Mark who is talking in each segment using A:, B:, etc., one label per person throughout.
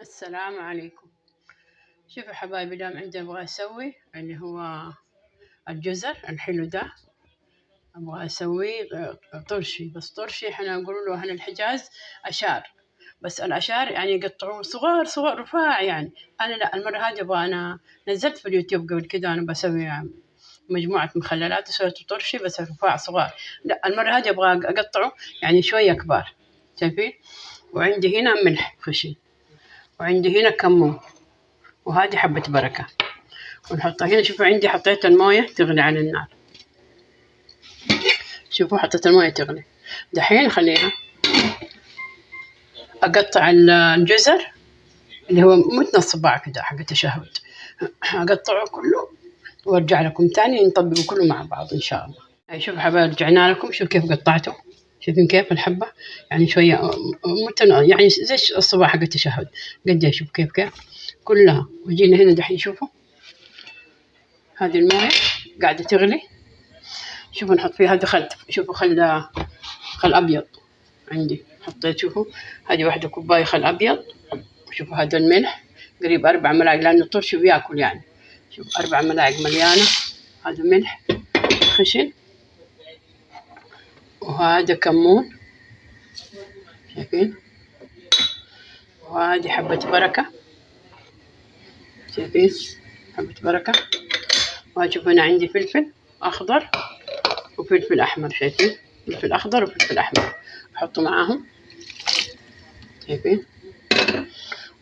A: السلام عليكم. شوفوا حبايبي، اليوم عندي أبغى أسوي اللي هو الجزر الحلو ده. أبغى أسويه طرشي، بس طرشي إحنا نقول له أهل الحجاز أشار، بس الأشار يعني يقطعوه صغار صغار رفاع يعني. أنا لا، المرة هذه أبغى، أنا نزلت في اليوتيوب قبل كده أنا بسوي مجموعة مخللات وسويت طرشي بس رفاع صغار. لا، المرة هذه أبغى أقطعه يعني شوية كبار، شايفين؟ وعندي هنا ملح خشن، وعندي هنا كمون، وهذه حبة بركة، ونحطها هنا. شوفوا عندي حطيت الموية تغلي على النار، شوفوا حطيت الموية تغلي. دحين خليها أقطع الجزر اللي هو متنا الصباع كده حق التشهد، أقطعه كله وأرجع لكم تاني نطبقه كله مع بعض إن شاء الله. يعني شوفوا حبايبي، رجعنا لكم. شوفوا كيف قطعته، شايفين كيف الحبة يعني شوية متنا يعني زي الصباع حق التشهد قد. شوفوا كيف كلها. وجينا هنا دحين شوفوا هذه الموية قاعدة تغلي. شوفوا نحط فيها هذا شوفوا خل أبيض عندي حطيت. شوفوا هذه واحدة كوباية خل أبيض. وشوفوا هذا الملح قريب 4 ملاعق لأنه الطرش بياكل يعني. شوفوا 4 ملاعق مليانة هذا ملح خشن. وهذا كمون، شايفين؟ وهذه حبة بركة، شايفين؟ حبة بركة. وشوفوا هنا عندي فلفل أخضر وفلفل أحمر، شايفين؟ فلفل أخضر وفلفل أحمر أحطه معاهم، شايفين؟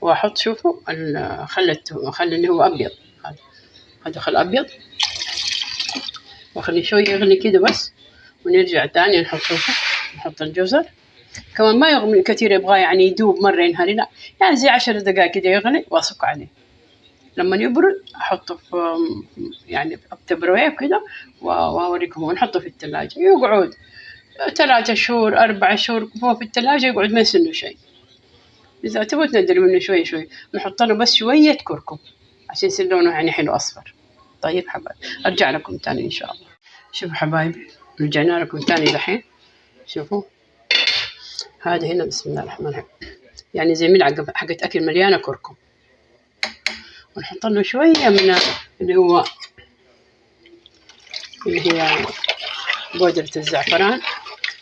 A: واحط شوفوا خل اللي هو ابيض، هذا خل ابيض، واخليه شويه يغلي كده بس، ونرجع تاني نحط شوفوا نحط الجزر كمان ما يغلي كثير، يبغى يعني يدوب مره ينهري، لا يعني زي 10 دقائق كده يغلي واصك عليه. لما يبرد احطه في يعني بتبرويه كده واوريكم، ونحطه في الثلاجه يقعد 3 شهور 4 شهور. هو في الثلاجه يقعد ما يصير له شيء. إذا تبغوا تنزلوا منه شوي شوي نحط له بس شوية كركم عشان يصير لونه يعني حلو أصفر. طيب حبايبي، أرجع لكم تاني إن شاء الله. شوفوا حبايبي، رجعنا لكم تاني دحين. شوفوا هذا هنا بسم الله الرحمن الرحيم يعني زي ملعقة حقت أكل مليانة كركم، ونحط له شوية من اللي هي بودرة الزعفران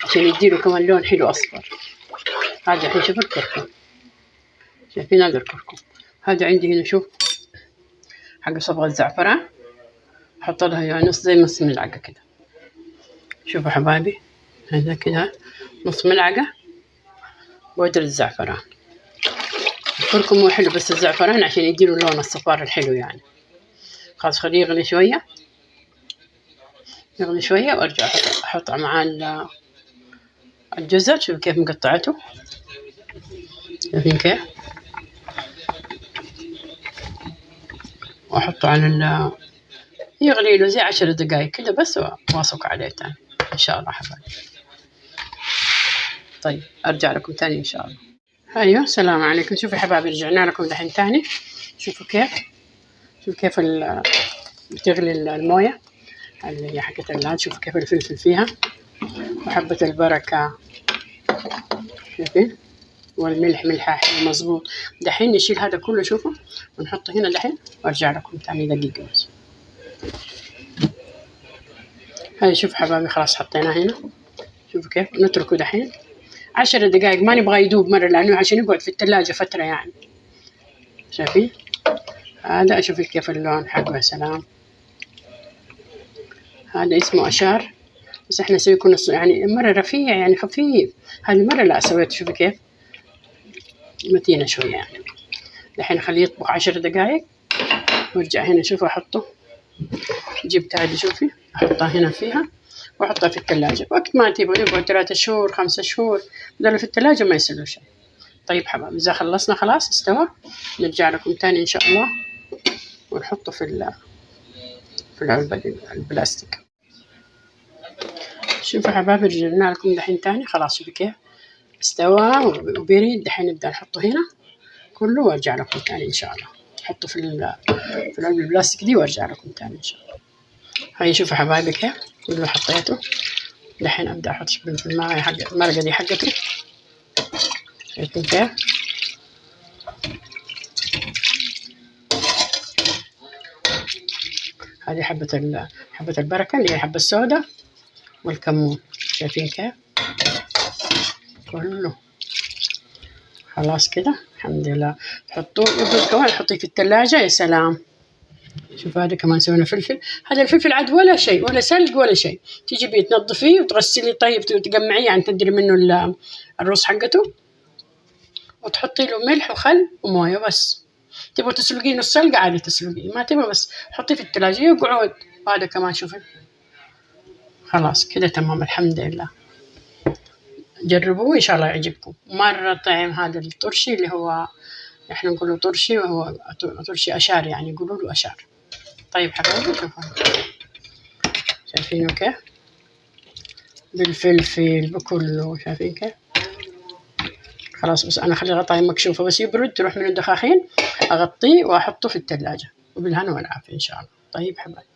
A: عشان يديله كمان لون حلو أصفر. هذا الحين شوفوا الكركم، شايفين هذا الكركم. هذا عندي هنا شوف حق صبغة الزعفران، أحط لها يعني نص ملعقة كده. شوفوا حبايبي هذا كده نص ملعقة بودرة الزعفران. الكركم هو حلو بس الزعفران عشان يديله لون الصفار الحلو يعني. خلاص خليه يغلي شوية، يغلي شوية وأرجع أحط معاه الجزر. شوفوا كيف مقطعته، شايفين كيف؟ وأحطه على يغلي له زي 10 دقايق كده بس، وأصك عليه تاني إن شاء الله حبايبي. طيب أرجع لكم تاني إن شاء الله. أيوه السلام عليكم. شوفوا حبايبي، رجعنا لكم دحين تاني. شوفوا كيف بتغلي الموية اللي هي حقت اللان. شوفوا كيف الفلفل فيها وحبة البركة، شايفين؟ والملح ملحة حلو مظبوط. دحين نشيل هذا كله شوفوا ونحطه هنا دحين، وارجع لكم تاني دقيقة بس. هاي شوفوا حبايبي خلاص حطيناه هنا. شوفوا كيف نتركه دحين 10 دقائق، ما نبغى يدوب مرة لأنه عشان يقعد في الثلاجة فترة يعني. شايفين؟ هذا أشوف كيف اللون حقه، يا سلام. هذا اسمه أشار بس احنا نسوي يكون يعني مرة رفيع يعني خفيف. هذه مرة لا سويت، شوفوا كيف متينة شوية يعني. الحين خليه يطبخ 10 دقائق وارجع هنا. شوفوا أحطه، جبت هذه شوفي أحطها هنا فيها وأحطها في الثلاجة وقت ما تبغى، يقعد 3 شهور 5 شهور بدل في الثلاجة ما يصير له شيء. طيب حبايبي، إذا خلصنا خلاص استوى نرجع لكم تاني إن شاء الله، ونحطه في العلبة البلاستيك. شوفوا حبايبي، رجعنا لكم دحين تاني خلاص. شوفوا كيف استوى وبريد. دحين نبدأ نحطه هنا كله وارجع لكم تاني ان شاء الله. حطه في العلبة البلاستيك دي وارجع لكم تاني ان شاء الله. هاي شوفوا حبايبي كيف كله حطيته. دحين ابدا احط في المرقة دي حقته، شايفين كيف؟ هذه حبة البركة اللي هي الحبة السوداء والكمون، شايفين كيف كله. خلاص كده الحمد لله. تحطوه يبرد كمان، تحطيه في الثلاجة. يا سلام. شوف هذا كمان سوينا فلفل. هذا الفلفل عاد ولا شيء، ولا سلق ولا شيء. تجيبيه تنظفيه وتغسليه طيب وتقمعيه، يعني تدري منه الرز حقته، وتحطي له ملح وخل ومويه بس. تبغى تسلقيه نص سلقة عادي تسلقيه، ما تبغى بس حطيه في الثلاجة يقعد. وهذا كمان شوفي. خلاص كده تمام الحمد لله. جربوه إن شاء الله يعجبكم. مرة طعم هذا الطرشي اللي هو إحنا نقول له طرشي، وهو طرشي أشار، يعني يقولوا له أشار. طيب حبايبي شوفوا شايفينه كيف بالفلفل بكله، شايفين كيف. خلاص بس أنا أخلي الغطاية مكشوفة بس يبرد تروح من الدخاخين، أغطيه وأحطه في الثلاجة، وبالهنا والعافية إن شاء الله. طيب حبايبي.